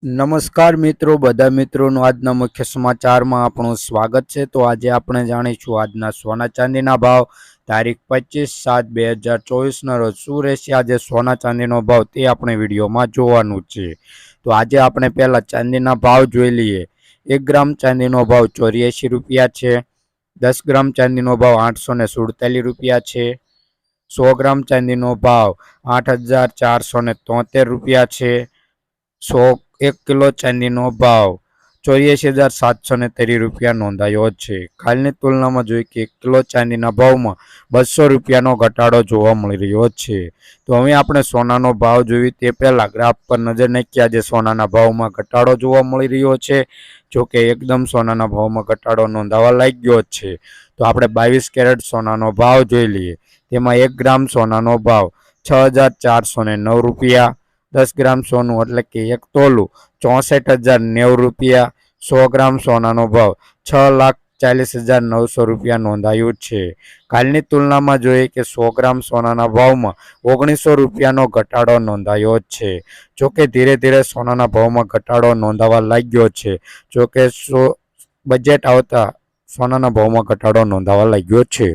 નમસ્કાર મિત્રો, બધા મિત્રોનું આજના મુખ્ય સમાચારમાં આપણું સ્વાગત છે। તો આજે આપણે જાણીશું આજના સોના ચાંદીના ભાવ તારીખ 25/7/2024ના રોજ શું રહેશે આજે સોના ચાંદીનો ભાવ તે આપણે વિડીયોમાં જોવાનું છે। તો આજે આપણે પહેલા ચાંદીના ભાવ જોઈ લઈએ। 1 ગ્રામ ચાંદીનો ભાવ 84 રૂપિયા છે। 10 ગ્રામ ચાંદીનો ભાવ 847 રૂપિયા છે। 100 ગ્રામ ચાંદીનો ભાવ 8473 રૂપિયા છે। 1 કિલો ચાંદીનો ભાવ 84,730 રૂપિયા નોંધાયો છે। કાલની તુલનામાં જોઈએ કે 1 કિલો ચાંદીના ભાવમાં 200 રૂપિયાનો ઘટાડો જોવા મળી રહ્યો છે। તો હવે આપણે સોનાનો ભાવ જોઈએ તે પહેલાં ગ્રાફ પર નજર નાખીએ। આજે સોનાના ભાવમાં ઘટાડો જોવા મળી રહ્યો છે, જોકે એકદમ સોનાના ભાવમાં ઘટાડો નોંધાવા લાગ્યો છે। તો આપણે 22 કેરેટ સોનાનો ભાવ જોઈ લઈએ। તેમાં 1 ગ્રામ સોનાનો ભાવ 6,409 રૂપિયા। 10 ગ્રામ સોનું એટલે કે 1 તોલું 64,090 રૂપિયા। 100 ગ્રામ સોનાનો ભાવ 6,40,900 રૂપિયા નોંધાયું છે। કાલની તુલનામાં જોઈએ કે 100 ગ્રામ સોનાના ભાવમાં 1900 રૂપિયાનો ઘટાડો નોંધાયો છે। જોકે ધીરે ધીરે સોનાના ભાવમાં ઘટાડો નોંધાવા લાગ્યો છે। જોકે બજેટ આવતા સોનાના ભાવમાં ઘટાડો નોંધાવા લાગ્યો છે।